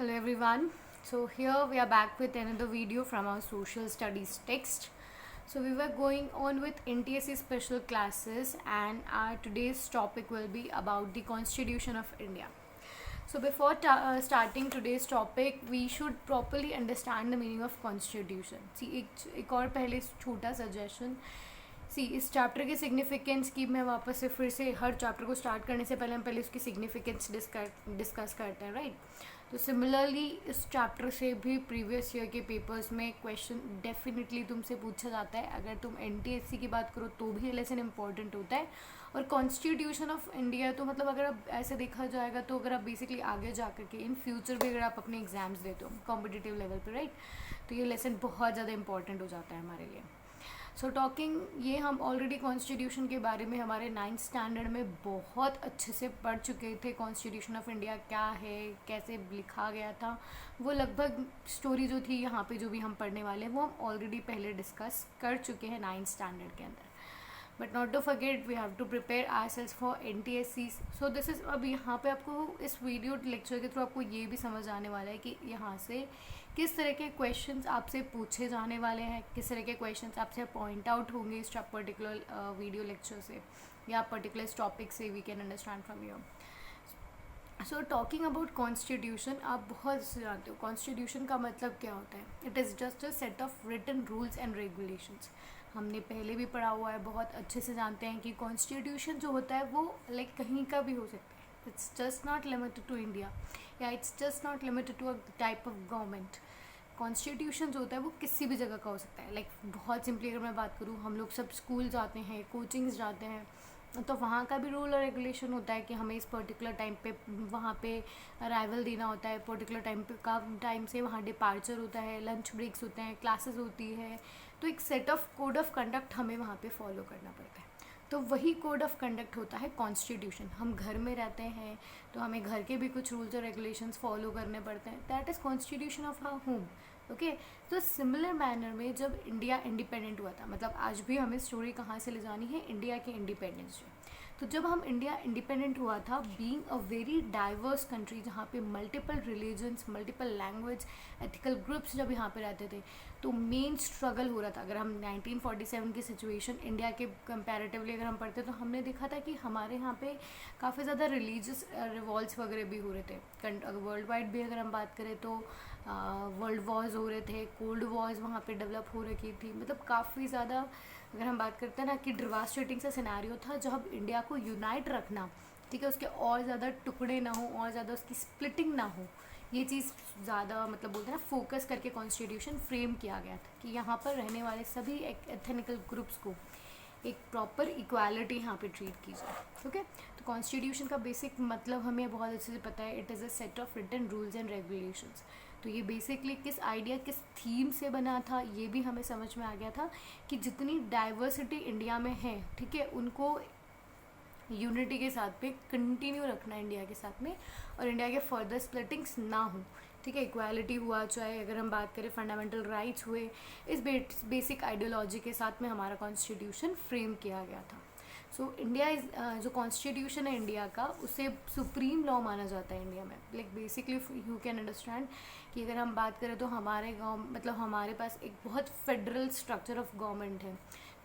Hello everyone. So here we are back with another video from our social studies text. So we were going on with NTSC special classes and our today's topic will be about the Constitution of India. So before starting today's topic, we should properly understand the meaning of Constitution. See एक और पहले छोटा suggestion. इस chapter के significance की मैं वापस से फिर से हर चैप्टर को स्टार्ट करने से पहले हम पहले उसकी सिग्निफिकेंस डिस्कस करते हैं, राइट? तो सिमिलरली इस चैप्टर से भी प्रीवियस ईयर के पेपर्स में क्वेश्चन डेफिनेटली तुमसे पूछा जाता है. अगर तुम एनटीएससी की बात करो तो भी ये लेसन इंपॉर्टेंट होता है. और कॉन्स्टिट्यूशन ऑफ इंडिया तो मतलब अगर अब ऐसे देखा जाएगा तो अगर आप बेसिकली आगे जा कर के इन फ्यूचर भी अगर आप अपने एग्जाम्स देते हो कॉम्पिटिटिव लेवल पे, राइट, तो ये लेसन बहुत ज़्यादा इंपॉर्टेंट हो जाता है हमारे लिए. सो टॉकिंग ये हम ऑलरेडी कॉन्स्टिट्यूशन के बारे में हमारे 9th स्टैंडर्ड में बहुत अच्छे से पढ़ चुके थे. कॉन्स्टिट्यूशन ऑफ इंडिया क्या है, कैसे लिखा गया था, वो लगभग स्टोरी जो थी यहाँ पे जो भी हम पढ़ने वाले हैं वो हम ऑलरेडी पहले डिस्कस कर चुके हैं 9th स्टैंडर्ड के अंदर. But not to forget we have to prepare ourselves for NTSC. So this is अब यहाँ पे आपको इस वीडियो लेक्चर के थ्रू आपको ये भी समझ आने वाला है कि यहाँ से किस तरह के क्वेश्चंस आपसे पूछे जाने वाले हैं, किस तरह के क्वेश्चंस आपसे पॉइंट आउट होंगे इस पर्टिकुलर वीडियो लेक्चर से या पर्टिकुलर टॉपिक से we can understand from you. So talking about constitution, आप बहुत से जानते हो कॉन्स्टिट्यूशन का मतलब क्या होता है. It is just a set of written rules and regulations. हमने पहले भी पढ़ा हुआ है, बहुत अच्छे से जानते हैं कि कॉन्स्टिट्यूशन जो होता है वो लाइक कहीं का भी हो सकता है. It's just not limited to India या it's just not limited to a type of government. Constitution जो होता है वो किसी भी जगह का हो सकता है. लाइक बहुत सिंपली अगर मैं बात करूँ, हम लोग सब स्कूल जाते हैं, कोचिंग्स जाते हैं, तो वहाँ का भी रूल और रेगुलेशन होता है कि हमें इस पर्टिकुलर टाइम पे वहाँ पे अराइवल देना होता है, पर्टिकुलर टाइम से वहाँ डिपार्चर होता है, लंच ब्रेक्स होते हैं, क्लासेस होती है. तो एक set of code of conduct हमें वहाँ पे फॉलो करना पड़ता है. तो वही कोड ऑफ कंडक्ट होता है कॉन्स्टिट्यूशन. हम घर में रहते हैं तो हमें घर के भी कुछ रूल्स और रेगुलेशंस फॉलो करने पड़ते हैं. That is constitution of our home. Okay, तो सिमिलर मैनर में जब इंडिया इंडिपेंडेंट हुआ था, मतलब आज भी हमें स्टोरी कहाँ से ले जानी है, इंडिया के इंडिपेंडेंस से. तो जब हम इंडिया इंडिपेंडेंट हुआ था, being a very diverse country जहाँ पे multiple religions, multiple language, ethical groups जब यहाँ पे रहते थे, तो मेन स्ट्रगल हो रहा था. अगर हम 1947 की सिचुएशन इंडिया के कंपैरेटिवली अगर हम पढ़ते तो हमने देखा था कि हमारे यहाँ पे काफ़ी ज़्यादा रिलीजियस रिवॉल्ट्स वगैरह भी हो रहे थे. वर्ल्ड वाइड भी अगर हम बात करें तो वर्ल्ड वॉर्स हो रहे थे, कोल्ड वॉर्स वहाँ पे डेवलप हो रखी थी. मतलब काफ़ी ज़्यादा अगर हम बात करते हैं ना कि डिवास्टेटिंग सा सिनेरियो था जब इंडिया को यूनाइट रखना, ठीक है, उसके और ज़्यादा टुकड़े ना हो और ज़्यादा उसकी स्प्लिटिंग ना हो, ये चीज़ ज़्यादा मतलब बोलते हैं ना फोकस करके कॉन्स्टिट्यूशन फ्रेम किया गया था कि यहाँ पर रहने वाले सभी एथनिकल ग्रुप्स को एक प्रॉपर इक्वालिटी यहाँ पे ट्रीट की जाए. ओके, तो कॉन्स्टिट्यूशन का बेसिक मतलब हमें बहुत अच्छे से पता है. It is a set of written rules and regulations. तो ये बेसिकली किस आइडिया, किस थीम से बना था ये भी हमें समझ में आ गया था कि जितनी डाइवर्सिटी इंडिया में है, ठीक है, उनको यूनिटी के साथ पे कंटिन्यू रखना इंडिया के साथ में, और इंडिया के फर्दर स्प्लिटिंग्स ना हो, ठीक है, इक्वालिटी हुआ, चाहे अगर हम बात करें फंडामेंटल राइट्स हुए, इस बेसिक आइडियोलॉजी के साथ में हमारा कॉन्स्टिट्यूशन फ्रेम किया गया था. सो इंडिया इज जो कॉन्स्टिट्यूशन है इंडिया का, उसे सुप्रीम लॉ माना जाता है इंडिया में. Like basically you can understand कि अगर हम बात करें तो हमारे गाँव मतलब हमारे पास एक बहुत फेडरल स्ट्रक्चर ऑफ गवर्नमेंट है,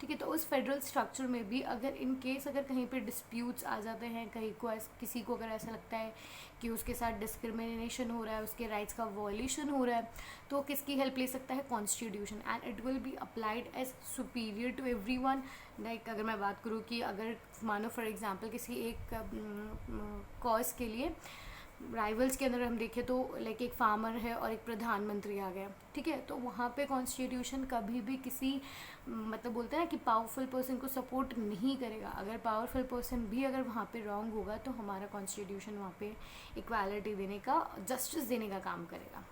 ठीक है. तो उस फेडरल स्ट्रक्चर में भी अगर इन केस अगर कहीं पे डिस्प्यूट्स आ जाते हैं, कहीं को किसी को अगर ऐसा लगता है कि उसके साथ डिस्क्रिमिनेशन हो रहा है, उसके राइट्स का वॉयलेशन हो रहा है, तो किसकी हेल्प ले सकता है, constitution. And it will be applied as superior to everyone. Like अगर मैं बात करूँ कि अगर मानो फॉर एग्जांपल किसी एक कॉज के लिए राइवल्स के अंदर हम देखें तो लाइक एक फार्मर है और एक प्रधानमंत्री आ गया, ठीक है, तो वहाँ पे कॉन्स्टिट्यूशन कभी भी किसी मतलब बोलते हैं ना कि पावरफुल पर्सन को सपोर्ट नहीं करेगा. अगर पावरफुल पर्सन भी अगर वहाँ पे रॉन्ग होगा तो हमारा कॉन्स्टिट्यूशन वहाँ पे इक्वालिटी देने का, जस्टिस देने का काम करेगा.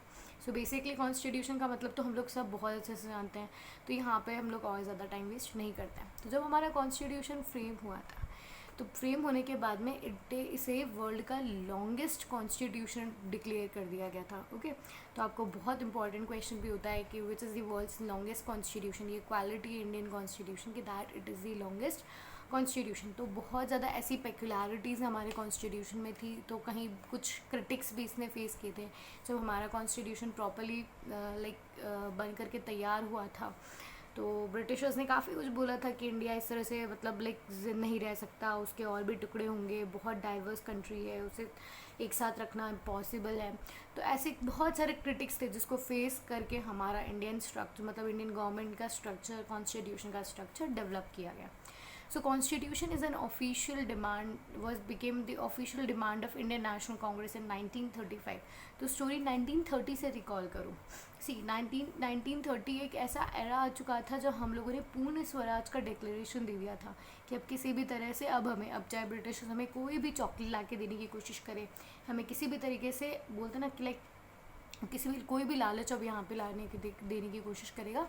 सो बेसिकली कॉन्स्टिट्यूशन का मतलब तो हम लोग सब बहुत अच्छे से जानते हैं, तो यहाँ पे हम लोग और ज़्यादा टाइम वेस्ट नहीं करते हैं. तो जब हमारा कॉन्स्टिट्यूशन फ्रेम हुआ था, तो फ्रेम होने के बाद में इसे वर्ल्ड का लॉन्गेस्ट कॉन्स्टिट्यूशन डिक्लेयर कर दिया गया था. ओके, तो आपको बहुत इंपॉर्टेंट क्वेश्चन भी होता है कि which is the world's longest constitution. ये क्वालिटी इंडियन कॉन्स्टिट्यूशन की that it is the longest constitution, तो बहुत ज़्यादा ऐसी पेक्युलरिटीज़ हमारे कॉन्स्टिट्यूशन में थी, तो कहीं कुछ क्रिटिक्स भी इसने फेस किए थे जब हमारा कॉन्स्टिट्यूशन प्रॉपरली बन करके तैयार हुआ था। तो ब्रिटिशर्स ने काफ़ी कुछ बोला था कि इंडिया इस तरह से मतलब नहीं रह सकता, उसके और भी टुकड़े होंगे, बहुत डाइवर्स कंट्री है, उसे एक साथ रखना इम्पॉसिबल है। तो ऐसे बहुत सारे क्रिटिक्स थे जिसको फेस करके हमारा इंडियन स्ट्रक्चर मतलब इंडियन गवर्नमेंट का स्ट्रक्चर, कॉन्स्टिट्यूशन का स्ट्रक्चर डेवलप किया गया। So constitution is an official demand became the official demand of Indian National Congress in 1935. तो स्टोरी 1930 से रिकॉल करो। 1930 एक ऐसा एरा आ चुका था जब हम लोगों ने पूर्ण स्वराज का डिक्लेरेशन दे दिया था कि अब किसी भी तरह से अब चाहे ब्रिटिश हमें कोई भी चॉकलेट ला के देने की कोशिश करे, हमें किसी भी तरीके से बोलते ना कि कोई भी लालच अब यहाँ पे देने की कोशिश करेगा,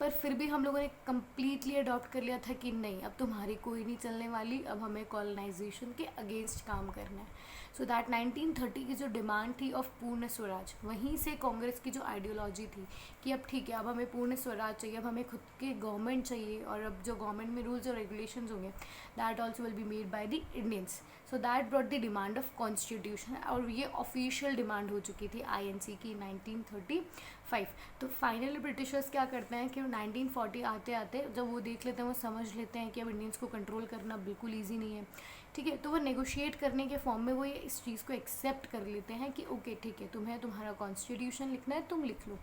पर फिर भी हम लोगों ने कम्प्लीटली अडॉप्ट कर लिया था कि नहीं, अब तुम्हारी कोई नहीं चलने वाली, अब हमें कॉलोनाइजेशन के अगेंस्ट काम करना है। सो दैट 1930 की जो डिमांड थी ऑफ पूर्ण स्वराज, वहीं से कांग्रेस की जो आइडियोलॉजी थी कि अब ठीक है, अब हमें पूर्ण स्वराज चाहिए, अब हमें खुद के गवर्नमेंट चाहिए, और अब जो गवर्नमेंट में रूल्स और रेगुलेशंस होंगे that also will be made by the Indians. So that brought the demand of constitution, और ये ऑफिशियल डिमांड हो चुकी थी आईएनसी की 1935। तो फाइनली ब्रिटिशर्स क्या करते हैं कि 1940 आते आते जब वो देख लेते हैं, वो समझ लेते हैं कि अब इंडियंस को कंट्रोल करना बिल्कुल ईजी नहीं है, ठीक है, तो वो नेगोशिएट करने के फॉर्म में वो ये इस चीज़ को एक्सेप्ट कर लेते हैं कि ओके ठीक है, तुम्हें तुम्हारा कॉन्स्टिट्यूशन लिखना है, तुम लिख लो।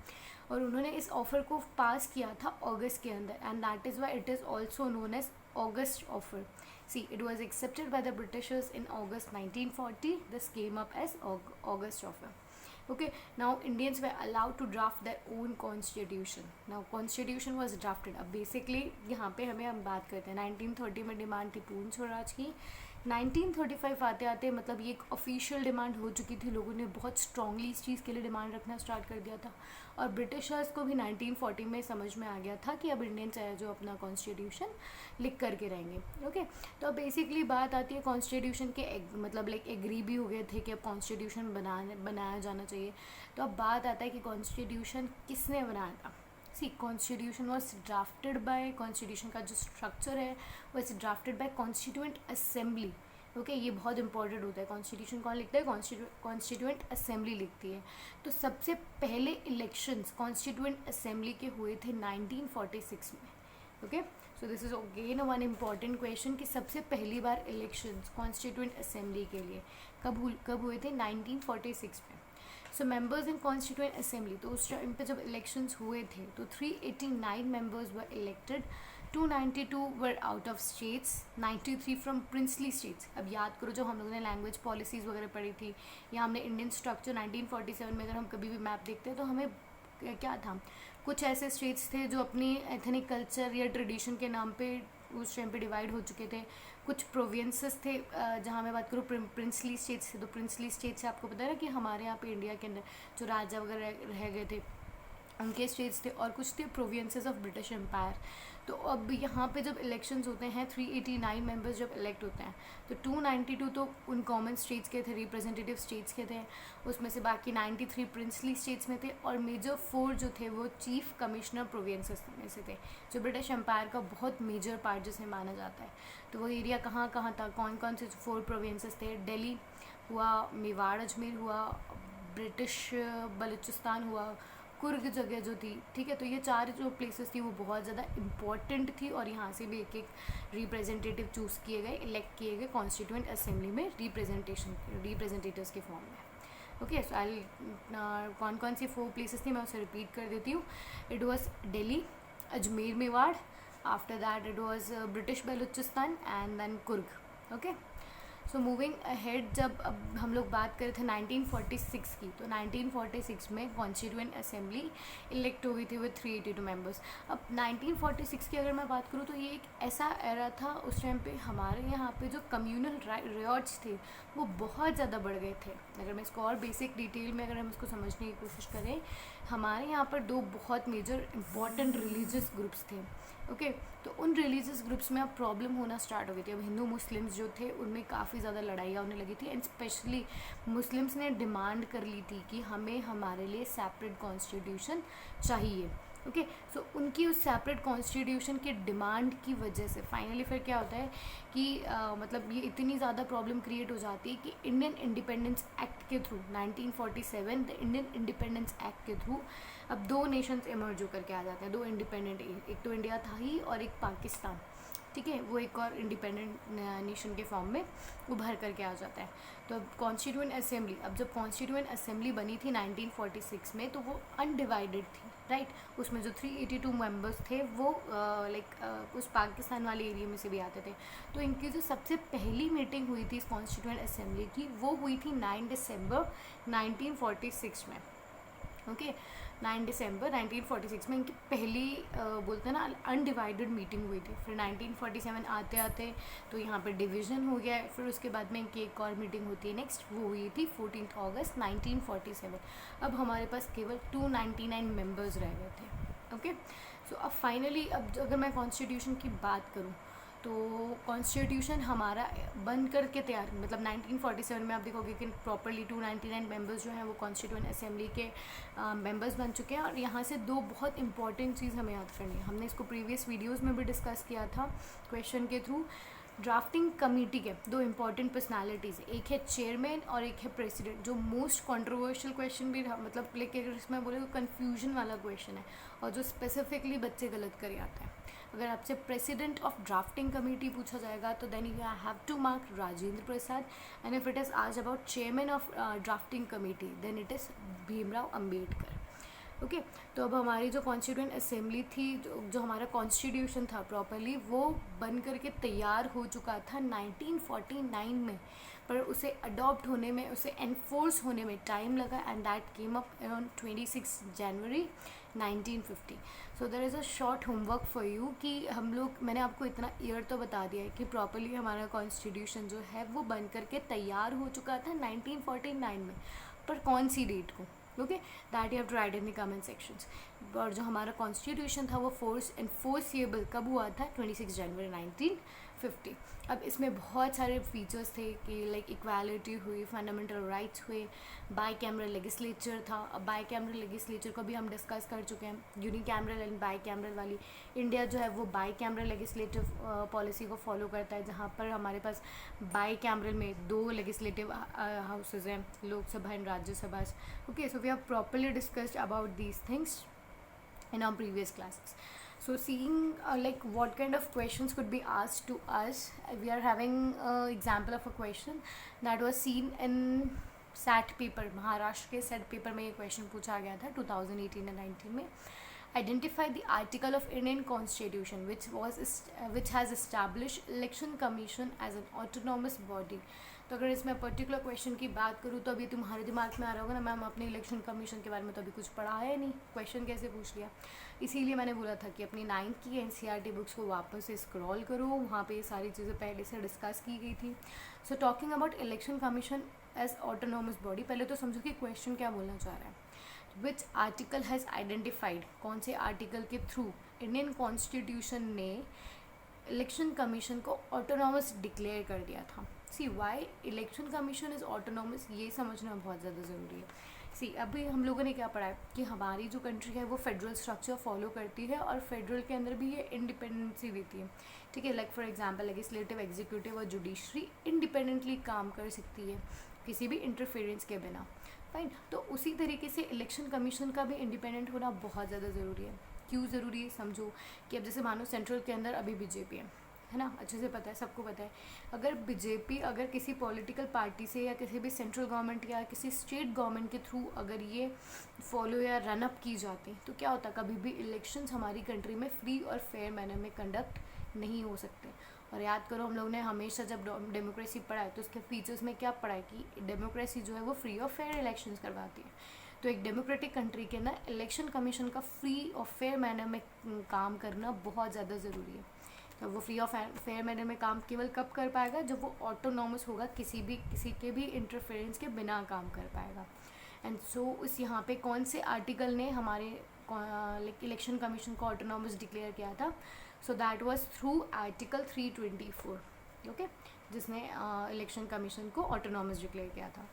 और उन्होंने इस ऑफ़र को पास किया था अगस्त के अंदर, and that is why it is also known as August offer. See, it was accepted by the Britishers in August 1940. This came up as August offer. Okay, now Indians were allowed to draft their own constitution. Now constitution was drafted. अब basically यहाँ पे हम बात करते हैं 1930 में demand थी पूर्ण स्वराज की, 1935 आते आते मतलब ये एक ऑफिशियल डिमांड हो चुकी थी, लोगों ने बहुत स्ट्रांगली इस चीज़ के लिए डिमांड रखना स्टार्ट कर दिया था, और ब्रिटिशर्स को भी 1940 में समझ में आ गया था कि अब इंडियंस है जो अपना कॉन्स्टिट्यूशन लिख करके रहेंगे। ओके, तो अब बेसिकली बात आती है कॉन्स्टिट्यूशन के मतलब एग्री भी हो गए थे कि अब कॉन्स्टिट्यूशन बनाया जाना चाहिए। तो अब बात आता है कि कॉन्स्टिट्यूशन किसने बनाया था। See, constitution was drafted by, constitution का जो स्ट्रक्चर है was drafted by constituent assembly. Okay, ये बहुत इंपॉर्टेंट होता है। कॉन्स्टिट्यूशन कौन लिखता है? कॉन्स्टिट्यूएंट असेंबली लिखती है। तो सबसे पहले इलेक्शंस कॉन्स्टिट्यूएंट असेंबली के हुए थे 1946 में। Okay, so this is again one important question कि सबसे पहली बार इलेक्शंस कॉन्स्टिट्यूएंट असेंबली के लिए कब हुए थे? 1946 में। So members in constituent assembly, तो उस टाइम पे जब इलेक्शंस हुए थे तो 389 members were elected, 292 were out of states, 93 from princely states. अब याद करो, जो हम लोगों ने लैंग्वेज पॉलिसीज़ वगैरह पढ़ी थी, या हमने इंडियन स्ट्रक्चर 1947 में अगर हम कभी भी मैप देखते हैं तो हमें क्या था, कुछ ऐसे स्टेट्स थे जो अपनी एथनिक कल्चर या ट्रेडिशन के नाम पे उस टाइम पे डिवाइड हो चुके थे। कुछ प्रोविंसेस थे, जहाँ मैं बात करूँ प्रिंसली स्टेट्स थे, तो प्रिंसली स्टेट्स से आपको पता है ना कि हमारे यहाँ पे इंडिया के अंदर जो राजा वगैरह रह गए थे उनके स्टेट्स थे, और कुछ थे प्रोविंसेस ऑफ ब्रिटिश एम्पायर। तो अब यहाँ पे जब इलेक्शंस होते हैं 389 मेंबर्स जब इलेक्ट होते हैं तो 292 तो उन कॉमन स्टेट्स के थे, रिप्रेजेंटेटिव स्टेट्स के थे, उसमें से बाकी 93 प्रिंसली स्टेट्स में थे, और मेजर 4 जो थे वो चीफ कमिश्नर प्रोविंसेस में से थे, जो ब्रिटिश एम्पायर का बहुत मेजर पार्ट जिसे माना जाता है। तो वो एरिया कहाँ कहाँ था, कौन कौन से 4 प्रोविंसेस थे? दिल्ली हुआ, मेवाड़ अजमेर हुआ, ब्रिटिश बलूचिस्तान हुआ, कुर्ग जगह जो थी, ठीक है। तो ये 4 जो प्लेसेस थी वो बहुत ज़्यादा इम्पॉर्टेंट थी, और यहाँ से भी एक एक रिप्रेजेंटेटिव चूज़ किए गए, इलेक्ट किए गए कॉन्स्टिट्यूएंट असेंबली में रिप्रेजेंटेटिव्स के फॉर्म में। ओके, सो आई कौन कौन सी 4 प्लेसेस थी मैं उसे रिपीट कर देती हूँ। It was Delhi, Ajmer Mewar, after that it was British Baluchistan and then Coorg. Okay, so moving ahead, जब अब हम लोग बात कर रहे थे 1946 की, तो 1946 में कॉन्स्टिट्यूएंट असेंबली इलेक्ट हो गई थी विद 382 मेंबर्स। अब 1946 की अगर मैं बात करूँ तो ये एक ऐसा एरा था, उस टाइम पे हमारे यहाँ पे जो कम्यूनल रियॉट्स थे वो बहुत ज़्यादा बढ़ गए थे। अगर मैं इसको और बेसिक डिटेल में अगर हम इसको समझने की कोशिश करें, हमारे यहाँ पर 2 बहुत मेजर इंपॉर्टेंट रिलीजियस ग्रुप्स थे। ओके, तो उन रिलीजियस ग्रुप्स में अब प्रॉब्लम होना स्टार्ट हो गई थी। अब हिंदू मुस्लिम्स जो थे उनमें काफ़ी ज़्यादा लड़ाइयाँ होने लगी थी, एंड स्पेशली मुस्लिम्स ने डिमांड कर ली थी कि हमें हमारे लिए सेपरेट कॉन्स्टिट्यूशन चाहिए। ओके। सो उनकी उस सेपरेट कॉन्स्टिट्यूशन की डिमांड की वजह से फाइनली फिर क्या होता है कि मतलब ये इतनी ज़्यादा प्रॉब्लम क्रिएट हो जाती है कि इंडियन इंडिपेंडेंस एक्ट के through 1947 the Indian independence act के थ्रू अब दो नेशंस इमर्ज होकर के आ जाते हैं, दो इंडिपेंडेंट, एक तो इंडिया था ही और एक पाकिस्तान, ठीक है, वो एक और इंडिपेंडेंट नेशन के फॉर्म में उभर करके आ जाता है। तो अब कॉन्स्टिट्यूएंट असेंबली, अब जब कॉन्स्टिट्यूएंट असेंबली बनी थी 1946 में तो वो अनडिवाइडेड थी, राइट। उसमें जो 382 मेंबर्स थे वो उस पाकिस्तान वाले एरिया में से भी आते थे। तो इनकी जो सबसे पहली मीटिंग हुई थी इस कॉन्स्टिट्यूएंट असेंबली की वो हुई थी 9 दिसंबर 1946 में, ओके। 9 दिसंबर 1946 में इनकी पहली बोलते हैं ना अनडिवाइडेड मीटिंग हुई थी। फिर 1947 आते आते तो यहाँ पर डिवीज़न हो गया। फिर उसके बाद में इनकी एक और मीटिंग होती है नेक्स्ट, वो हुई थी 14 अगस्त 1947। अब हमारे पास केवल 299 मेंबर्स रह गए थे, ओके। सो अब फाइनली अब अगर मैं कॉन्स्टिट्यूशन की बात करूँ तो कॉन्स्टिट्यूशन हमारा बन करके तैयार, मतलब 1947 में आप देखोगे कि प्रॉपरली 299 मेंबर्स जो हैं वो कॉन्स्टिट्यूएंट असेंबली के मेंबर्स बन चुके हैं। और यहाँ से दो बहुत इंपॉर्टेंट चीज़ हमें याद करनी है, हमने इसको प्रीवियस वीडियोस में भी डिस्कस किया था क्वेश्चन के थ्रू। ड्राफ्टिंग कमेटी के दो इंपॉर्टेंट पर्सनालिटीज़, एक है चेयरमैन और एक है प्रेसिडेंट, जो मोस्ट कंट्रोवर्शियल क्वेश्चन भी रहा, मतलब लेकिन अगर इसमें बोले तो कन्फ्यूजन वाला क्वेश्चन है और जो स्पेसिफिकली बच्चे गलत कर आते हैं। अगर आपसे प्रेसिडेंट ऑफ ड्राफ्टिंग कमेटी पूछा जाएगा तो then you have to mark Rajendra Prasad, and if it is आज about chairman of drafting committee then it is Bhimrao Ambedkar, okay. तो अब हमारी जो कॉन्स्टिट्यूएंट असेंबली थी, जो हमारा कॉन्स्टिट्यूशन था प्रॉपरली वो बन करके तैयार हो चुका था 1949 में, पर उसे अडॉप्ट होने में, उसे एनफोर्स होने में टाइम लगा, and that came up around 26 January 1950। So there is a short homework for you कि हम लोग, मैंने आपको इतना ईयर तो बता दिया है कि प्रॉपरली हमारा कॉन्स्टिट्यूशन जो है वो बन करके तैयार हो चुका था 1949 में, पर कौन सी डेट को, okay, that you have to write in the comment sections. और जो हमारा कॉन्स्टिट्यूशन था वो एनफोर्सिएबल कब हुआ था, 26 जनवरी 1950। अब इसमें बहुत सारे फीचर्स थे कि लाइक इक्वालिटी हुई, फंडामेंटल राइट्स हुए, बाई कैमरल लेजिस्लेचर था। अब बाई कैमरल लेजिस्लेचर को भी हम डिस्कस कर चुके हैं, unicameral and bicameral वाली। इंडिया जो है वो बाई कैमरल लेजिस्लेटिव पॉलिसी को फॉलो करता है, जहाँ पर हमारे पास बाई कैमरल में दो लेजिस्लेटिव हाउसेज हैं, Lok Sabha and Rajya Sabha, okay. So we have properly discussed about these things in our previous classes. So seeing like what kind of questions could be asked to us, we are having example of a question that was seen in SAT paper, Maharashtra के SAT paper में ये question पूछा गया था 2018 and 19 में। Identify the article of Indian Constitution which has established Election Commission as an autonomous body. तो अगर इसमें पर्टिकुलर क्वेश्चन की बात करूँ तो अभी तुम्हारे दिमाग में आ रहा होगा ना, मैम अपने इलेक्शन कमीशन के बारे में तो अभी कुछ पढ़ा है नहीं, क्वेश्चन कैसे पूछ लिया। इसीलिए मैंने बोला था कि अपनी 9th की NCERT बुक्स को वापस से स्क्रॉल करो, वहाँ पे ये सारी चीज़ें पहले से डिस्कस की गई थी। So talking about election commission as autonomous body, पहले तो समझो कि क्वेश्चन क्या बोलना चाह रहा है। विच आर्टिकल हैज़ आइडेंटिफाइड, कौन से आर्टिकल के थ्रू इंडियन कॉन्स्टिट्यूशन ने इलेक्शन कमीशन को ऑटोनोमस डिक्लेयर कर दिया था। See why election commission is autonomous, ये समझना बहुत ज़्यादा ज़रूरी है। सी अभी हम लोगों ने क्या पढ़ा है कि हमारी जो कंट्री है वो फेडरल स्ट्रक्चर फॉलो करती है और फेडरल के अंदर भी ये इंडिपेंडेंसी देती है, ठीक है। Like for example legislative, executive और जुडिशरी इंडिपेंडेंटली काम कर सकती है किसी भी इंटरफेरेंस के बिना, फाइन। तो उसी तरीके से इलेक्शन कमीशन का भी इंडिपेंडेंट होना बहुत ज़्यादा ज़रूरी है। क्यों ज़रूरी है समझो कि अब जैसे मानो सेंट्रल के अंदर अभी बीजेपी है ना, अच्छे से पता है, सबको पता है। अगर बीजेपी अगर किसी पॉलिटिकल पार्टी से या किसी भी सेंट्रल गवर्नमेंट या किसी स्टेट गवर्नमेंट के थ्रू अगर ये फॉलो या रन अप की जाती तो क्या होता, कभी भी इलेक्शंस हमारी कंट्री में फ्री और फेयर मैनर में कंडक्ट नहीं हो सकते। और याद करो हम लोग ने हमेशा जब डेमोक्रेसी पढ़ा है तो उसके फीचर्स में क्या पढ़ा है कि डेमोक्रेसी जो है वो फ्री और फेयर इलेक्शंस करवाती है। तो एक डेमोक्रेटिक कंट्री के अंदर इलेक्शन कमीशन का फ्री और फेयर मैनर में काम करना बहुत ज़्यादा ज़रूरी है। तो वो फ्री और फेयर मैनर में काम केवल कब कर पाएगा, जब वो ऑटोनॉमस होगा, किसी के भी इंटरफेरेंस के बिना काम कर पाएगा। एंड सो उस यहाँ पे कौन से आर्टिकल ने हमारे इलेक्शन कमीशन को ऑटोनॉमस डिक्लेयर किया था, so that was through article 324, okay, जिसने इलेक्शन कमीशन को ऑटोनॉमस डिक्लेयर किया था।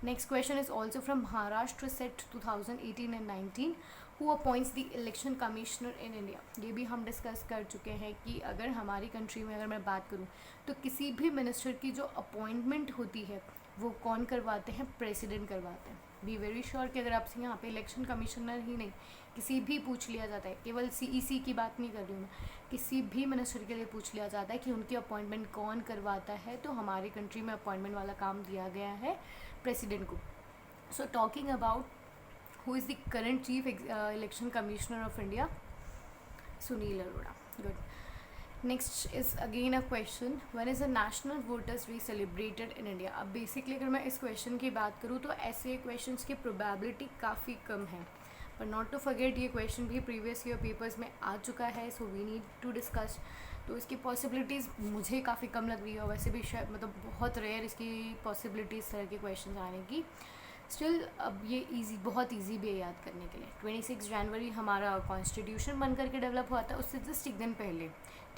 Next question is also from Maharashtra set 2018 and 19। Who appoints the election commissioner in India, ये भी हम डिस्कस कर चुके हैं कि अगर हमारी कंट्री में अगर मैं बात करूँ तो किसी भी मिनिस्टर की जो अपॉइंटमेंट होती है वो कौन करवाते हैं, प्रेसिडेंट करवाते हैं। बी वेरी श्योर कि अगर आपसे यहाँ पे इलेक्शन कमिश्नर ही नहीं किसी भी पूछ लिया जाता है, केवल सीईसी की बात नहीं कर रही हूँ मैं, किसी भी मिनिस्टर के लिए पूछ लिया जाता है कि उनकी अपॉइंटमेंट कौन करवाता है, तो हमारी कंट्री में अपॉइंटमेंट वाला काम दिया गया है प्रेसिडेंट को। सो talking about who is the current chief election commissioner of India, Sunil Arora. Good. Next is again a question, when is the national voters day celebrated in India? अब basically अगर मैं इस क्वेश्चन की बात करूँ तो ऐसे क्वेश्चंस की प्रोबेबिलिटी काफ़ी कम है, पर नॉट टू फॉरगेट ये क्वेश्चन भी प्रीवियस ईयर पेपर्स में आ चुका है, so we need to discuss. तो इसकी पॉसिबिलिटीज़ मुझे काफ़ी कम लग रही है, और वैसे भी शायद मतलब बहुत रेयर इसकी पॉसिबिलिटीज़ तरह के क्वेश्चन आने की। स्टिल अब ये इजी, बहुत इजी भी है याद करने के लिए। 26 जनवरी हमारा कॉन्स्टिट्यूशन बन करके डेवलप हुआ था, उससे जस्ट एक दिन पहले,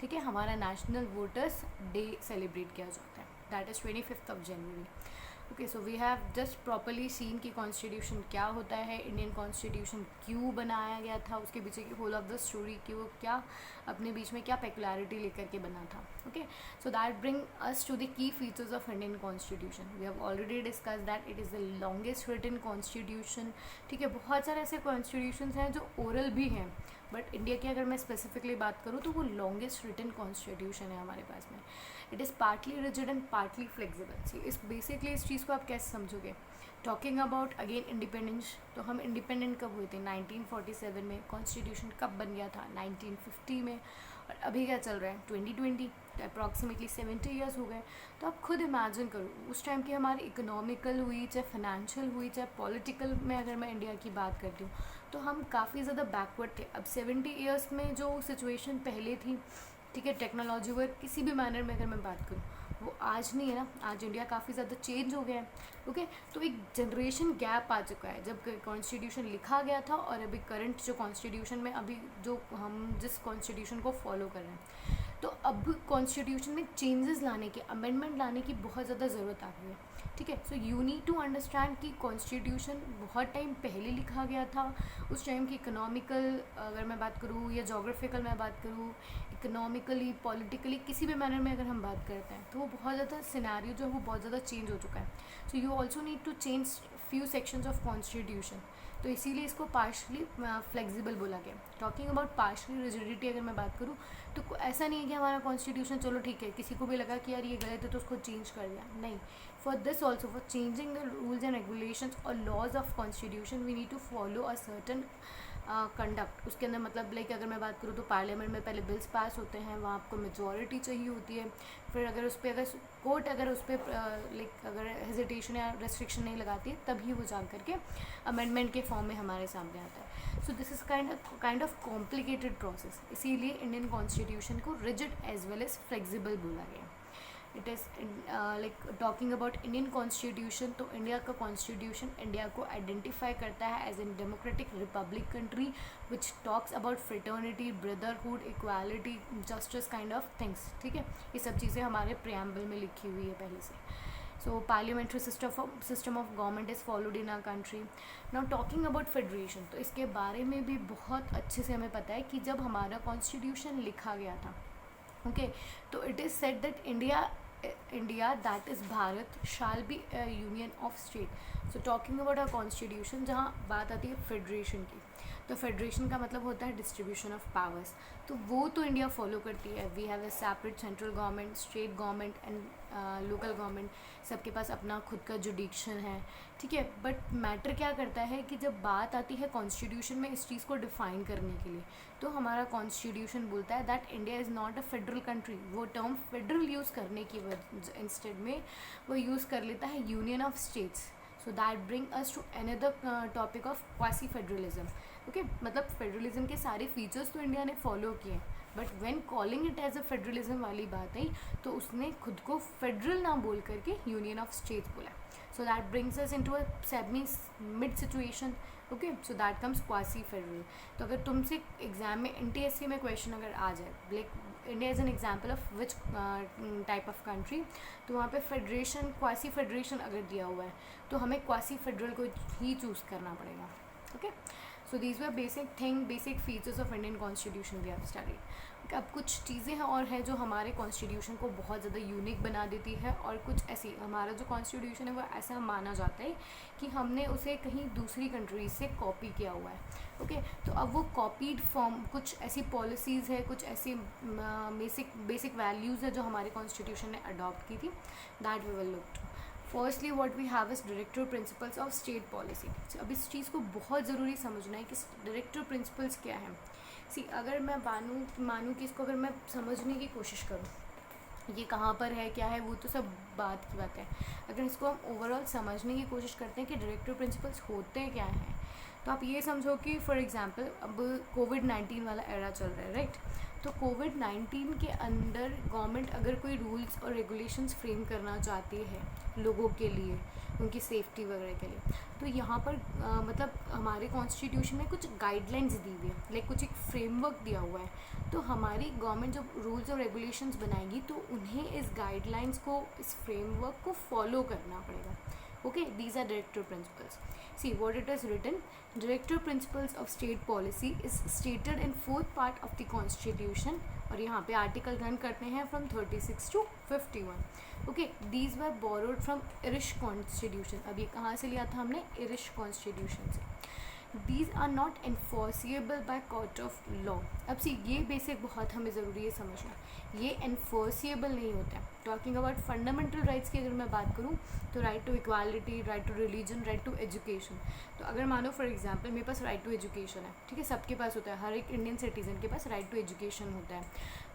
ठीक है, हमारा नेशनल वोटर्स डे सेलिब्रेट किया जाता है, that is 25 January. Okay, so we have just properly seen कि कॉन्स्टिट्यूशन क्या होता है, इंडियन कॉन्स्टिट्यूशन क्यों बनाया गया था, उसके पीछे की होल ऑफ द स्टोरी कि वो क्या अपने बीच में क्या पेकुलरिटी लेकर के बना था। Okay, so that bring us to the key features of Indian constitution. We have already discuss that it is the longest written constitution, ठीक है। बहुत सारे ऐसे कॉन्स्टिट्यूशन हैं जो ओरल भी हैं, बट इंडिया की अगर मैं स्पेसिफिकली बात करूँ तो वो लॉन्गेस्ट रिटन कॉन्स्टिट्यूशन है हमारे पास में। It is partly rigid and partly flexible. See इस बेसिकली इस चीज़ को आप कैसे समझोगे। टॉकिंग अबाउट अगेन इंडिपेंडेंस, तो हम इंडिपेंडेंट कब हुए थे, 1947 में। कॉन्स्टिट्यूशन कब बन गया था, 1950 में। और अभी क्या चल रहा है, 2020, अप्रॉक्सीमेटली 70 ईयर्स हो गए। तो आप खुद इमेजिन करो उस टाइम की हमारी इकोनॉमिकल हुई, चाहे फाइनेंशियल हुई, चाहे पॉलिटिकल में अगर मैं इंडिया की बात करती हूँ तो हम काफ़ी ज़्यादा बैकवर्ड थे। अब 70 ईयर्स में जो सिचुएशन पहले थी, ठीक है, टेक्नोलॉजी व किसी भी मैनर में अगर मैं बात करूँ, वो आज नहीं है ना। आज इंडिया काफ़ी ज़्यादा चेंज हो गया है। ओके, तो एक जनरेशन गैप आ चुका है जब कॉन्स्टिट्यूशन लिखा गया था और अभी करंट जो कॉन्स्टिट्यूशन में अभी जो हम जिस कॉन्स्टिट्यूशन को फॉलो कर रहे हैं, तो अब कॉन्स्टिट्यूशन में चेंजेस लाने की, अमेंडमेंट लाने की बहुत ज़्यादा ज़रूरत आ गई है, ठीक है। So you need to understand कि कॉन्स्टिट्यूशन बहुत टाइम पहले लिखा गया था। उस टाइम की इकोनॉमिकल अगर मैं बात करूँ या जोग्राफिकल मैं बात करूँ, इकोनॉमिकली, पॉलिटिकली, किसी भी मैनर में अगर हम बात करते हैं तो वो बहुत ज़्यादा सिनेरियो जो है वो बहुत ज़्यादा चेंज हो चुका है। So you also need to change few sections of constitution, तो इसीलिए इसको पार्शली फ्लेक्सिबल बोला गया। टॉकिंग अबाउट पार्शली रिजिडिटी अगर मैं बात करूँ तो ऐसा नहीं है कि हमारा कॉन्स्टिट्यूशन चलो ठीक है, किसी को भी लगा कि यार ये गलत है तो उसको चेंज कर दिया, नहीं। For this also, for changing the rules and regulations और laws of constitution we need to follow a certain conduct. उसके अंदर मतलब लाइक अगर मैं बात करूँ तो पार्लियामेंट में पहले बिल्स पास होते हैं, वहाँ आपको मेजॉरिटी चाहिए होती है। फिर अगर उस पर अगर कोर्ट अगर उस पर लाइक अगर हेजिटेशन या रेस्ट्रिक्शन नहीं लगाती है तभी वो जा करके अमेंडमेंट के फॉर्म में हमारे सामने आता है। So this is kind of complicated process, इसीलिए इंडियन कॉन्स्टिट्यूशन को rigid as well as flexible बोला गया। It is like talking about Indian constitution, तो इंडिया का कॉन्स्टिट्यूशन इंडिया को आइडेंटिफाई करता है as an democratic republic country which talks about fraternity, brotherhood, equality, justice kind of things, ठीक है। ये सब चीज़ें हमारे प्रियम्बल में लिखी हुई है पहले से। So parliamentary system of government is followed in our country. Now talking about federation, तो इसके बारे में भी बहुत अच्छे से हमें पता है कि जब हमारा कॉन्स्टिट्यूशन लिखा गया था, ओके, तो it is said that India, that is Bharat, shall be a union of state. So talking about our constitution, जहाँ बात आती है फेडरेशन की, तो फेडरेशन का मतलब होता है डिस्ट्रीब्यूशन ऑफ पावर्स, तो वो तो इंडिया फॉलो करती है। We have a separate central government, state government and local government, सबके पास अपना खुद का जुडिक्शन है, ठीक है। बट मैटर क्या करता है कि जब बात आती है कॉन्स्टिट्यूशन में इस चीज़ को डिफ़ाइन करने के लिए, तो हमारा कॉन्स्टिट्यूशन बोलता है that India is not a federal country. वो टर्म फेडरल यूज़ करने की इंस्टेड में वो यूज़ कर लेता है union of states. So that bring us to another topic of quasi federalism. Okay, मतलब फेडरलिज्म के सारे फीचर्स तो इंडिया ने फॉलो किए, but when calling it as a federalism वाली बात आई तो उसने खुद को फेडरल ना बोल करके यूनियन ऑफ स्टेट्स बोला। So that brings us into a semi mid situation. Okay, so that comes quasi federal. तो अगर तुमसे एग्जाम में NTSC में क्वेश्चन अगर आ जाए like India is an example of which type of country, तो वहाँ पे फेडरेशन, क्वासी फेडरेशन अगर दिया हुआ है तो हमें क्वासी फेडरल को ही चूज़ करना पड़ेगा। Okay, So these were basic features of Indian Constitution we have studied. अब कुछ चीज़ें हैं और है जो हमारे कॉन्स्टिट्यूशन को बहुत ज़्यादा यूनिक बना देती है, और कुछ ऐसी हमारा जो कॉन्स्टिट्यूशन है वो ऐसा माना जाता है कि हमने उसे कहीं दूसरी कंट्रीज से कॉपी किया हुआ है. ओके, तो अब वो कॉपीड फॉर्म कुछ ऐसी पॉलिसीज़ है, कुछ ऐसी बेसिक वैल्यूज़ है जो हमारे कॉन्स्टिट्यूशन ने अडॉप्ट की थी. That we will look to. Firstly what we have is director principles of state policy. अब इस चीज़ को बहुत ज़रूरी समझना है कि डायरेक्टर प्रिंसिपल्स क्या है. अगर मैं मानूँ कि इसको अगर मैं समझने की कोशिश करूँ ये कहाँ पर है, क्या है, वो तो सब बात की बात है. अगर इसको हम ओवरऑल समझने की कोशिश करते हैं कि डायरेक्टर प्रिंसिपल्स होते क्या हैं, तो आप ये समझो कि फॉर एग्जांपल अब कोविड-19 वाला एरा चल रहा है, राइट. तो कोविड-19 के अंदर गवर्नमेंट अगर कोई रूल्स और रेगुलेशंस फ्रेम करना चाहती है लोगों के लिए, उनकी सेफ्टी वगैरह के लिए, तो यहाँ पर मतलब हमारे कॉन्स्टिट्यूशन में कुछ गाइडलाइंस दी हुई है, लाइक कुछ एक फ्रेमवर्क दिया हुआ है. तो हमारी गवर्नमेंट जब रूल्स और रेगुलेशंस बनाएगी तो उन्हें इस गाइडलाइंस को, इस फ्रेमवर्क को फॉलो करना पड़ेगा. Okay, these are director principles. See what it is written. Director principles of state policy is stated in fourth part of the constitution. और यहाँ पे आर्टिकल रन करते हैं from 36 to 51. Okay, these were borrowed from Irish constitution. अब ये कहाँ से लिया था हमने? Irish constitution से. These are not enforceable by court of law. अब सी ये बेसिक बहुत हमें ज़रूरी है समझना, ये enforceable नहीं होता है. टॉकिंग अबाउट फंडामेंटल राइट्स की अगर मैं बात करूँ तो right to equality, right to religion, right to education. तो अगर मानो फॉर एग्जांपल मेरे पास राइट टू एजुकेशन है, ठीक है, सबके पास होता है, हर एक इंडियन सिटीज़न के पास राइट टू एजुकेशन होता है.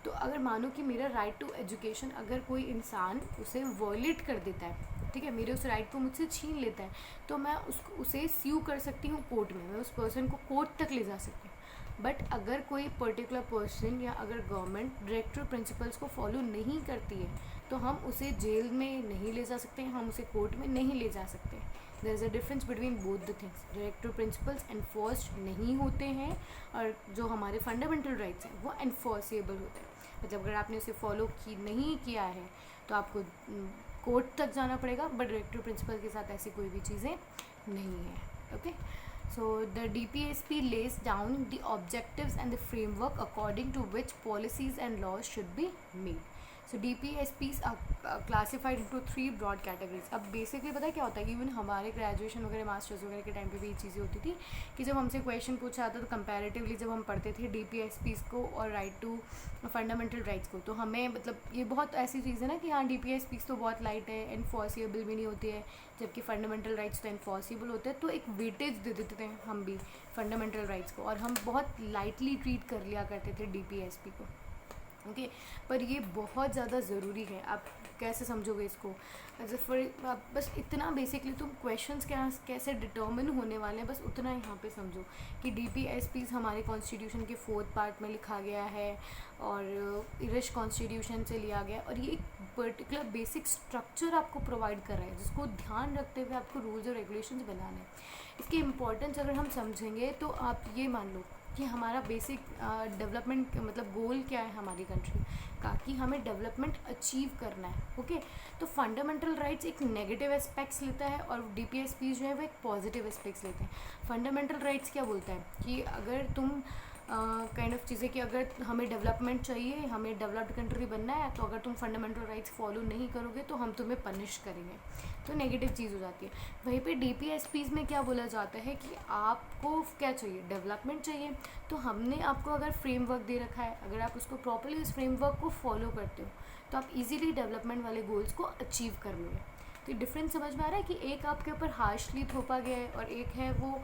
तो अगर मानो कि मेरा राइट टू एजुकेशन अगर कोई इंसान उसे वॉयलेट कर देता है, ठीक है, मेरे उस राइट को मुझसे छीन लेता है, तो मैं उसे स्यू कर सकती हूँ कोर्ट में, मैं उस पर्सन को कोर्ट तक ले जा सकती हूँ. बट अगर कोई पर्टिकुलर पर्सन या अगर गवर्नमेंट डायरेक्टर प्रिंसिपल्स को फॉलो नहीं करती है तो हम उसे जेल में नहीं ले जा सकते, हम उसे कोर्ट में नहीं ले जा सकते. There is a difference between both the things. Director principles enforced नहीं होते हैं और जो हमारे फंडामेंटल राइट्स हैं वो एनफोर्सेबल होते हैं. मतलब अगर आपने उसे फॉलो नहीं किया है तो आपको कोर्ट तक जाना पड़ेगा, बट डायरेक्टर प्रिंसिपल के साथ ऐसी कोई भी चीज़ें नहीं है. Okay, so the DPSP lays down the objectives and the framework according to which policies and laws should be made. So DPSPs are classified into 3 broad categories. अब बेसिकली पता है क्या होता है कि इवन हमारे ग्रेजुएशन वगैरह मास्टर्स वगैरह के टाइम पे भी ये चीज़ें होती थी कि जब हमसे क्वेश्चन पूछा आता तो कंपैरेटिवली जब हम पढ़ते थे DPSPs को और राइट टू फंडामेंटल राइट्स को, तो हमें मतलब ये बहुत ऐसी चीज़ है ना कि हाँ DPSPs तो बहुत लाइट है, इन्फॉर्सेबल भी नहीं होती है, जबकि फंडामेंटल राइट्स तो इन्फॉर्सेबल होते हैं. तो एक वेटेज दे देते थे हम भी फंडामेंटल राइट्स को और हम बहुत लाइटली ट्रीट कर लिया करते थे DPSP को. ओके, पर ये बहुत ज़्यादा ज़रूरी है. आप कैसे समझोगे इसको? एज फॉर बस इतना बेसिकली तुम क्वेश्चंस कैसे डिटर्मिन होने वाले हैं बस उतना यहाँ पे समझो कि DPSPs हमारे कॉन्स्टिट्यूशन के 4th पार्ट में लिखा गया है और इरिश कॉन्स्टिट्यूशन से लिया गया, और ये एक पर्टिकुलर बेसिक स्ट्रक्चर आपको प्रोवाइड कर रहा है जिसको ध्यान रखते हुए आपको रूल्स और रेगुलेशंस बनाने हैं. इसकी इम्पोर्टेंस अगर हम समझेंगे तो आप ये मान लो कि हमारा बेसिक डेवलपमेंट मतलब गोल क्या है हमारी कंट्री का, कि हमें डेवलपमेंट अचीव करना है. ओके, तो फंडामेंटल राइट्स एक नेगेटिव एस्पेक्ट्स लेता है और DPSP जो है वो एक पॉजिटिव एस्पेक्ट्स लेते हैं. फंडामेंटल राइट्स क्या बोलता है कि अगर तुम काइंड ऑफ चीज़ें कि अगर हमें डेवलपमेंट चाहिए, हमें डेवलप्ड कंट्री बनना है, तो अगर तुम फंडामेंटल राइट्स फॉलो नहीं करोगे तो हम तुम्हें पनिश करेंगे. तो नेगेटिव चीज़ हो जाती है. वहीं पे DPSPs में क्या बोला जाता है कि आपको क्या चाहिए, डेवलपमेंट चाहिए, तो हमने आपको अगर फ्रेमवर्क दे रखा है, अगर आप उसको प्रॉपर्ली उस फ्रेमवर्क को फॉलो करते हो तो आप इजीली डेवलपमेंट वाले गोल्स को अचीव कर लोगे. तो डिफरेंस समझ में आ रहा है कि एक आपके ऊपर हार्शली थोपा गया है और एक है वो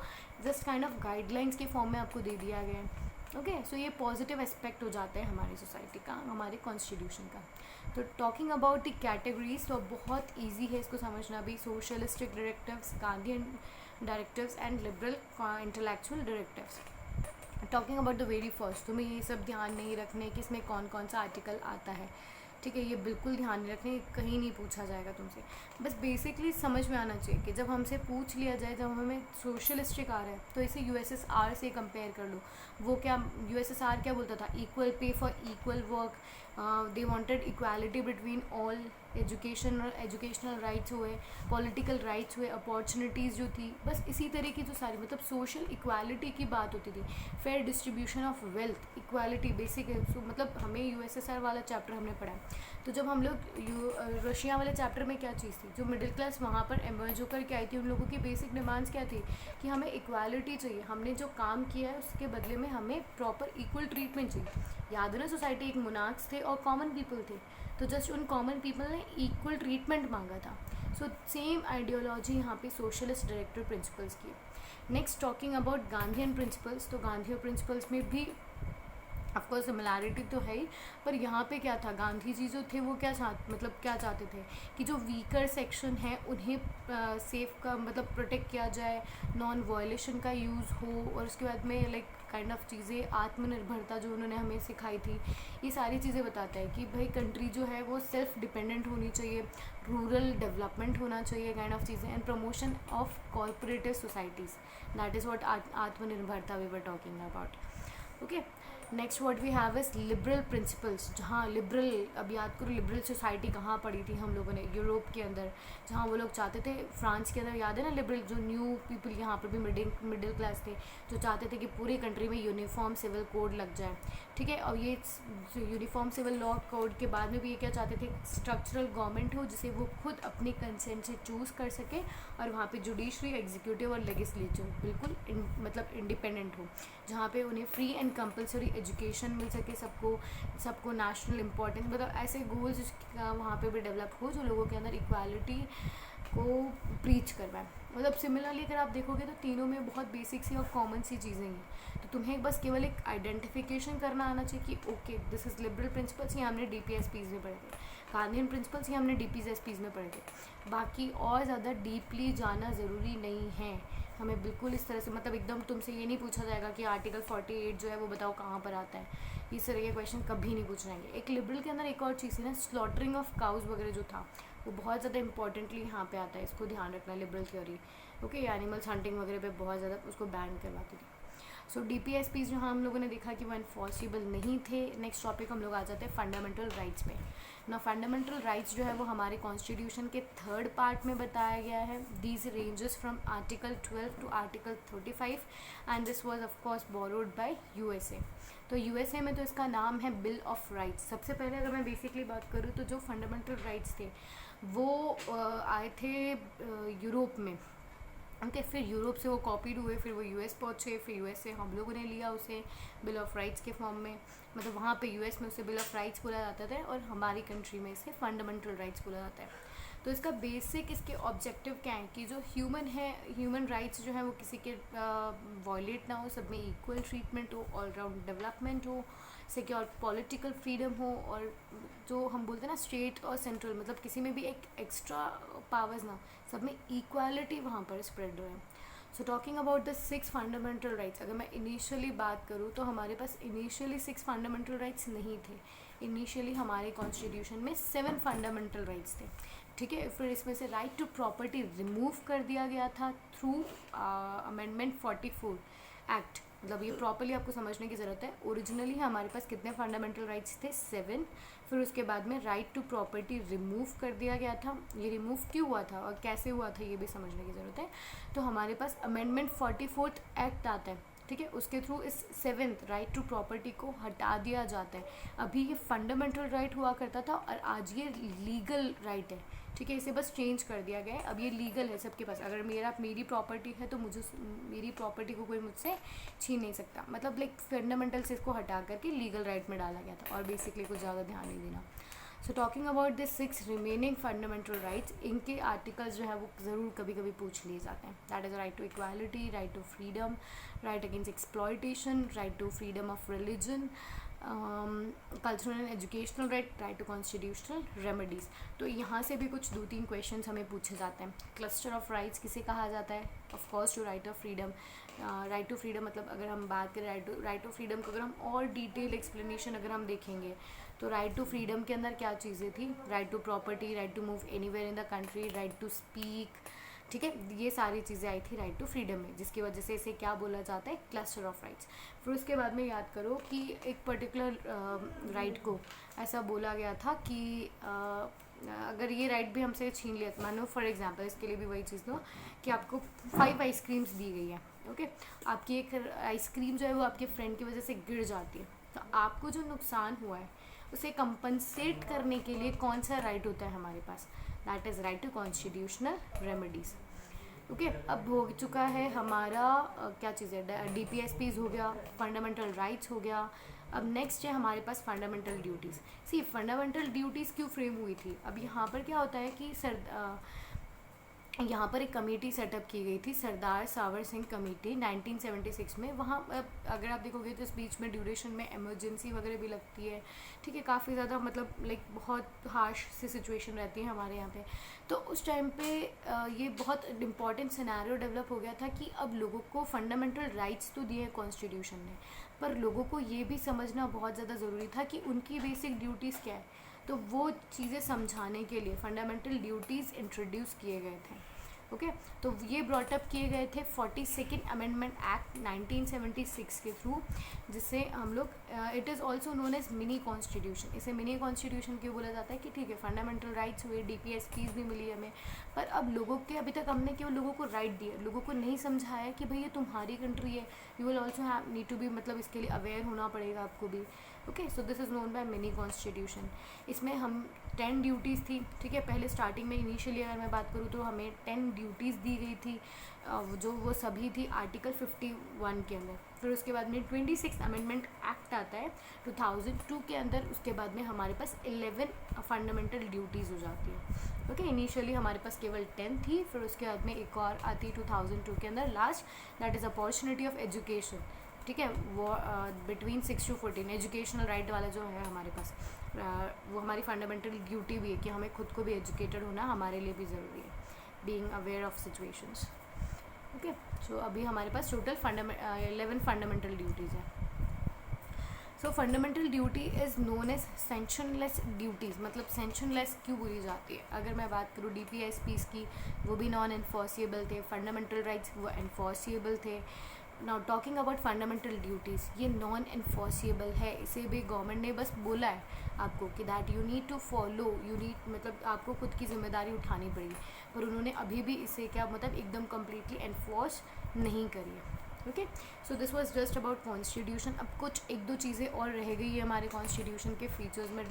जस्ट काइंड ऑफ गाइडलाइंस के फॉर्म में आपको दे दिया गया है. ओके, सो ये पॉजिटिव एस्पेक्ट हो जाता है हमारी सोसाइटी का, हमारे कॉन्स्टिट्यूशन का. तो टॉकिंग अबाउट द कैटेगरीज तो बहुत इजी है इसको समझना भी. Socialistic directives, Gandhian directives and liberal intellectual directives. Talking about the very first, तुम्हें ये सब ध्यान नहीं रखने कि इसमें कौन कौन सा आर्टिकल आता है, ठीक है, ये बिल्कुल ध्यान नहीं रखने, कहीं नहीं पूछा जाएगा तुमसे. बस बेसिकली समझ में आना चाहिए कि जब हमसे पूछ लिया जाए, जब हमें सोशलिस्टिक आ रहा है तो इसे USSR से कंपेयर कर लो. वो क्या USSR क्या बोलता था, equal pay for equal work, they wanted equality between all educational rights हुए, पॉलिटिकल राइट्स हुए, अपॉर्चुनिटीज़ जो थी, बस इसी तरह की जो सारी मतलब सोशल इक्वालिटी की बात होती थी, fair distribution of wealth, equality basic है। मतलब हमें यूएसएसआर वाला चैप्टर हमने पढ़ा है, तो जब हम लोग रशिया वाले चैप्टर में क्या चीज़ थी, जो मिडिल क्लास वहाँ पर एमर्ज होकर के आई थी, उन लोगों की बेसिक डिमांड्स क्या थी कि हमें इक्वालिटी चाहिए, हमने जो काम किया है उसके बदले में हमें प्रॉपर इक्वल ट्रीटमेंट चाहिए। याद है ना, सोसाइटी एक मोनार्क्स थे और कॉमन पीपल थे, तो जस्ट उन कॉमन पीपल ने इक्वल ट्रीटमेंट मांगा था। सो सेम आइडियोलॉजी यहाँ पे सोशलिस्ट डायरेक्टिव प्रिंसिपल्स की। Next talking about Gandhian principles, तो गांधीयन प्रिंसिपल्स में भी ऑफकोर्स सिमिलैरिटी तो है ही, पर यहाँ पे क्या था, गांधी जी जो थे वो क्या चाहते थे कि जो वीकर सेक्शन है उन्हें सेफ का मतलब प्रोटेक्ट किया जाए, नॉन वायलेशन का यूज़ हो, और उसके बाद में लाइक काइंड ऑफ चीज़ें, आत्मनिर्भरता जो उन्होंने हमें सिखाई थी, ये सारी चीज़ें बताता है कि भाई कंट्री जो है वो सेल्फ डिपेंडेंट होनी चाहिए, रूरल डेवलपमेंट होना चाहिए, काइंड ऑफ चीज़ें, and promotion of corporative societies, that is what आत्मनिर्भरता we were talking about. Okay, next what we have is liberal principles, जहाँ लिबरल, अब याद करो लिबरल सोसाइटी कहाँ पढ़ी थी हम लोगों ने, यूरोप के अंदर, जहाँ वो लोग चाहते थे, फ्रांस के अंदर याद है ना, लिबरल जो न्यू पीपल यहाँ पर भी मिडिल क्लास थे, जो चाहते थे कि पूरी कंट्री में यूनिफॉर्म सिविल कोड लग जाए, ठीक है। और ये यूनिफॉर्म सिविल लॉ कोड के बाद में भी ये क्या चाहते थे, स्ट्रक्चरल गवर्नमेंट हो जिसे वो खुद अपने कंसेंट से चूज़ कर सके, और वहाँ पे जुडिशरी, एग्जीक्यूटिव और लेजिस्लेचर बिल्कुल मतलब इंडिपेंडेंट हो, जहाँ पे उन्हें फ्री एंड कंपलसरी एजुकेशन मिल सके सबको नेशनल इम्पोर्टेंस, मतलब ऐसे गोल्स वहाँ पे भी डेवलप हो जो लोगों के अंदर इक्वालिटी को प्रीच करवाएं। मतलब सिमिलरली अगर आप देखोगे तो तीनों में बहुत बेसिक सी और कॉमन सी चीज़ें हैं, तो तुम्हें बस केवल एक आइडेंटिफिकेशन करना आना चाहिए कि okay this is liberal principles, ये हमने DPSPs में पढ़े थे, गांधीयन प्रिंसिपल्स ये हमने DPSPs में पढ़े थे, बाकी और ज़्यादा डीपली जाना ज़रूरी नहीं है हमें। बिल्कुल इस तरह से मतलब एकदम तुमसे ये नहीं पूछा जाएगा कि आर्टिकल 48 जो है वो बताओ कहाँ पर आता है, इस तरह के क्वेश्चन कभी नहीं पूछ जाएंगे। एक लिबरल के अंदर एक और चीज़ है ना, स्लॉटरिंग ऑफ काउज वगैरह जो था वो बहुत ज़्यादा इंपॉर्टेंटली यहाँ पे आता है, इसको ध्यान रखना liberal theory. Okay, animals hunting वगैरह पे बहुत ज़्यादा उसको बैन करवाती थी। सो DPSPs जो हम लोगों ने देखा कि वो इन्फॉर्सिबल नहीं थे। नेक्स्ट टॉपिक हम लोग आ जाते हैं फंडामेंटल राइट्स पे ना। फंडामेंटल राइट्स जो है वो हमारे कॉन्स्टिट्यूशन के 3rd पार्ट में बताया गया है। These ranges from article 12 to article 35 and this was of course borrowed by USA। तो USA में तो इसका नाम है बिल ऑफ राइट्स। सबसे पहले अगर मैं बेसिकली बात करूँ तो जो फंडामेंटल राइट्स थे वो आए थे यूरोप में। ओके, फिर यूरोप से वो कॉपीड हुए, फिर वो US पहुँचे, फिर US से हम लोगों ने लिया उसे बिल ऑफ राइट्स के फॉर्म में। मतलब वहाँ पे US में उसे बिल ऑफ राइट्स बोला जाता था और हमारी कंट्री में इसे फंडामेंटल राइट्स बोला जाता है। तो इसका बेसिक इसके ऑब्जेक्टिव क्या है कि जो ह्यूमन राइट्स जो है वो किसी के वायलेट ना हो, सब में इक्वल ट्रीटमेंट हो, ऑलराउंड डेवलपमेंट हो, सिक्योर पॉलिटिकल फ्रीडम हो, और जो हम बोलते हैं ना स्टेट और सेंट्रल मतलब किसी में भी एक एक्स्ट्रा पावर्स ना, सब में इक्वालिटी वहाँ पर स्प्रेड रहे। सो talking about the 6 fundamental rights, अगर मैं इनिशियली बात करूँ तो हमारे पास इनिशियली 6 फंडामेंटल राइट्स नहीं थे। इनिशियली हमारे कॉन्स्टिट्यूशन में 7 फंडामेंटल राइट्स थे, ठीक है। फिर इसमें से राइट टू प्रॉपर्टी रिमूव कर दिया गया था थ्रू अमेंडमेंट 44 एक्ट। मतलब ये प्रॉपर्ली आपको समझने की ज़रूरत है। ओरिजिनली हमारे पास कितने फंडामेंटल राइट्स थे, 7। फिर उसके बाद में राइट टू प्रॉपर्टी रिमूव कर दिया गया था। ये रिमूव क्यों हुआ था और कैसे हुआ था ये भी समझने की ज़रूरत है। तो हमारे पास अमेंडमेंट 44 एक्ट आता है, ठीक है। उसके थ्रू इस 7th राइट टू प्रॉपर्टी को हटा दिया जाता है। अभी ये फंडामेंटल राइट हुआ करता था और आज ये लीगल राइट है, ठीक है। इसे बस चेंज कर दिया गया है, अब ये लीगल है सबके पास। अगर मेरी प्रॉपर्टी है तो मुझे मेरी प्रॉपर्टी को कोई मुझसे छीन नहीं सकता। मतलब लाइक फंडामेंटल से इसको हटा करके लीगल राइट में डाला गया था और बेसिकली कुछ ज़्यादा ध्यान नहीं देना। सो talking about this 6 remaining fundamental rights, इनके आर्टिकल्स जो है वो ज़रूर कभी कभी पूछ लिए जाते हैं। That is right to equality, right to freedom, right against exploitation, right to freedom of religion, cultural and educational right, right to constitutional remedies. तो यहाँ से भी कुछ 2-3 क्वेश्चन हमें पूछे जाते हैं। क्लस्टर ऑफ राइट्स किसे कहा जाता है? Of course to right of freedom. Right to freedom मतलब अगर हम बात करें राइट टू फ्रीडम को, अगर हम और डिटेल एक्सप्लेनेशन अगर हम देखेंगे तो राइट टू फ्रीडम के अंदर क्या चीज़ें थी? Right to property, right to move anywhere in the country, right to speak, ठीक है। ये सारी चीज़ें आई थी राइट टू फ्रीडम में, जिसकी वजह से इसे क्या बोला जाता है? Cluster of rights. फिर उसके बाद में याद करो कि एक पर्टिकुलर राइट को ऐसा बोला गया था कि अगर ये राइट भी हमसे छीन लिया, तो मानो फॉर एग्जांपल इसके लिए भी वही चीज़ लो कि आपको 5 आइसक्रीम्स दी गई है, ओके, आपकी एक आइसक्रीम जो है वो आपके फ्रेंड की वजह से गिर जाती है, तो आपको जो नुकसान हुआ है उसे कंपनसेट करने के लिए कौन सा राइट होता है हमारे पास? That is right to constitutional remedies. Okay, अब हो चुका है हमारा क्या चीज़ है, DPSPs हो गया, फंडामेंटल राइट्स हो गया। अब नेक्स्ट है हमारे पास फंडामेंटल ड्यूटीज़। सी फंडामेंटल ड्यूटीज़ क्यों फ्रेम हुई थी? अब यहाँ पर क्या होता है कि यहाँ पर एक कमेटी सेटअप की गई थी, सरदार सावर सिंह कमेटी 1976 में। वहाँ अगर आप देखोगे तो इस बीच में ड्यूरेशन में इमरजेंसी वगैरह भी लगती है, ठीक है, काफ़ी ज़्यादा मतलब लाइक बहुत हार्श सी सिचुएशन रहती है हमारे यहाँ पे। तो उस टाइम पे ये बहुत इम्पॉर्टेंट सिनेरियो डेवलप हो गया था कि अब लोगों को फंडामेंटल राइट्स तो दिए कॉन्स्टिट्यूशन ने, पर लोगों को ये भी समझना बहुत ज़्यादा ज़रूरी था कि उनकी बेसिक ड्यूटीज़ क्या है। तो वो चीज़ें समझाने के लिए फंडामेंटल ड्यूटीज़ इंट्रोड्यूस किए गए थे। ओके, तो ये ब्रॉटअप किए गए थे 42nd अमेंडमेंट एक्ट 1976 के थ्रू, जिससे हम लोग it is also known as mini constitution. इसे मिनी कॉन्स्टिट्यूशन क्यों बोला जाता है कि ठीक है, फंडामेंटल राइट्स हुए, DPSPs भी मिली हमें, पर अब लोगों के अभी तक हमने केवल लोगों को राइट दिए, लोगों को नहीं समझाया कि भाई ये तुम्हारी कंट्री है, you will also have need to be, मतलब इसके लिए अवेयर होना पड़ेगा आपको भी। Okay, so this is known by mini constitution. इसमें हम 10 ड्यूटीज़ थी, ठीक है, पहले स्टार्टिंग में इनिशियली अगर मैं बात करूँ तो हमें 10 ड्यूटीज़ दी गई थी, जो वो सभी थी आर्टिकल 51 के अंदर। फिर उसके बाद में 26 अमेंडमेंट एक्ट आता है 2002 के अंदर, उसके बाद में हमारे पास 11 फंडामेंटल ड्यूटीज़ हो जाती है। ओके, इनिशियली हमारे पास केवल 10 थी, फिर उसके बाद में एक और आती है 2002 के अंदर last, that is opportunity of education, ठीक है, वो बिटवीन 6 to 14 एजुकेशनल राइट वाला जो है हमारे पास, वो हमारी फंडामेंटल ड्यूटी भी है कि हमें खुद को भी एजुकेटेड होना हमारे लिए भी ज़रूरी है, being aware of situations. Okay, so अभी हमारे पास टोटल 11 फंडामेंटल ड्यूटीज़ हैं। सो fundamental duty is known as sanctionless duties. मतलब सेंशनलेस क्यों बोली जाती है? अगर मैं बात करूँ DPSPs की, वो भी नॉन एनफोर्सिएबल थे, फंडामेंटल राइट्स वो एनफोर्सिएबल थे। Now talking about fundamental duties, ये नॉन एनफोर्सिएबल है, इसे भी गवर्नमेंट ने बस बोला है आपको कि that you need to follow, you need, मतलब आपको खुद की जिम्मेदारी उठानी पड़ेगी, पर उन्होंने अभी भी इसे क्या मतलब एकदम कम्प्लीटली एनफोर्स नहीं करी है। Okay, so this was just about constitution. अब कुछ एक दो चीज़ें और रह गई है हमारे कॉन्स्टिट्यूशन के फीचर्स में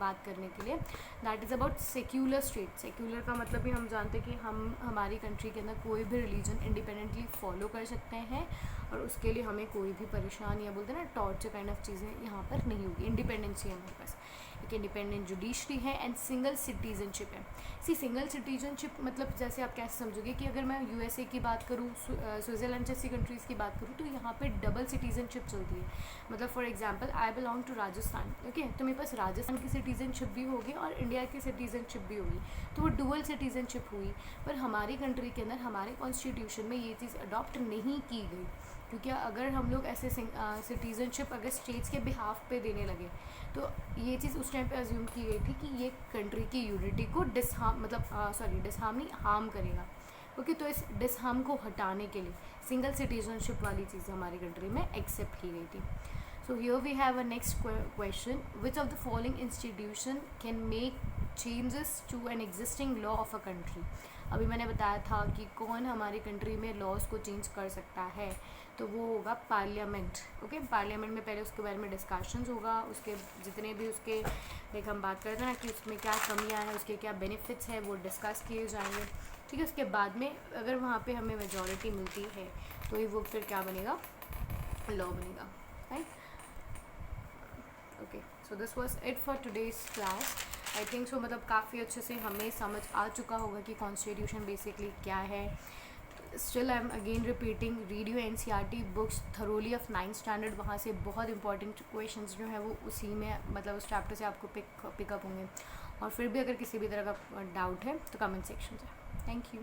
बात करने के लिए, that is about secular state. Secular का मतलब भी हम जानते हैं कि हम हमारी कंट्री के अंदर कोई भी रिलीजन इंडिपेंडेंटली फॉलो कर सकते हैं, और उसके लिए हमें कोई भी परेशानी या बोलते हैं ना टॉर्चर काइंड ऑफ चीज़ें यहाँ पर नहीं होगी। इंडिपेंडेंसी है हमारे पास, एक इंडिपेंडेंट जुडिशरी है एंड सिंगल सिटीजनशिप है। सी सिंगल सिटीजनशिप मतलब जैसे आप कैसे समझोगे कि अगर मैं USA की बात करूँ, स्विट्ज़रलैंड जैसी कंट्रीज़ की बात करूँ, तो यहाँ पे डबल सिटीजनशिप चलती है। मतलब for example I belong to Rajasthan, okay, तो मेरे पास राजस्थान की सिटीजनशिप भी होगी और इंडिया की सिटीजनशिप भी होगी, तो वो डुअल सिटीजनशिप हुई। पर हमारी कंट्री के अंदर हमारे कॉन्स्टिट्यूशन में ये चीज़ अडॉप्ट नहीं की गई, क्योंकि अगर हम लोग ऐसे सिटीजनशिप अगर स्टेट्स के बिहाफ पे देने लगे, तो ये चीज़ उस टाइम पे अज्यूम की गई थी कि ये कंट्री की यूनिटी को डिसहार्म नहीं, हार्म करेगा। ओके, तो इस डिसहार्म को हटाने के लिए सिंगल सिटीजनशिप वाली चीज़ हमारी कंट्री में एक्सेप्ट की गई थी। So here we have a next question, which of the following institution can make changes to an existing law of a country. अभी मैंने बताया था कि कौन हमारी कंट्री में लॉज को चेंज कर सकता है, तो वो होगा पार्लियामेंट। ओके, पार्लियामेंट में पहले उसके बारे में डिस्कशंस होगा, उसके जितने भी उसके लाइक हम बात करते हैं ना कि उसमें क्या कमियां हैं, उसके क्या बेनिफिट्स हैं, वो डिस्कस किए जाएंगे, ठीक है। उसके बाद में अगर वहाँ पे हमें मेजॉरिटी मिलती है तो ही वो फिर क्या बनेगा, लॉ बनेगा, right. Okay, so this was it for today's class. I think so मतलब काफ़ी अच्छे से हमें समझ आ चुका होगा कि कॉन्स्टिट्यूशन बेसिकली क्या है। Still I am again repeating, read your NCERT books thoroughly of 9th standard, वहाँ से बहुत इंपॉर्टेंट क्वेश्चंस जो है वो उसी में मतलब उस चैप्टर से आपको पिकअप होंगे। और फिर भी अगर किसी भी तरह का डाउट है तो कमेंट सेक्शन से। Thank you.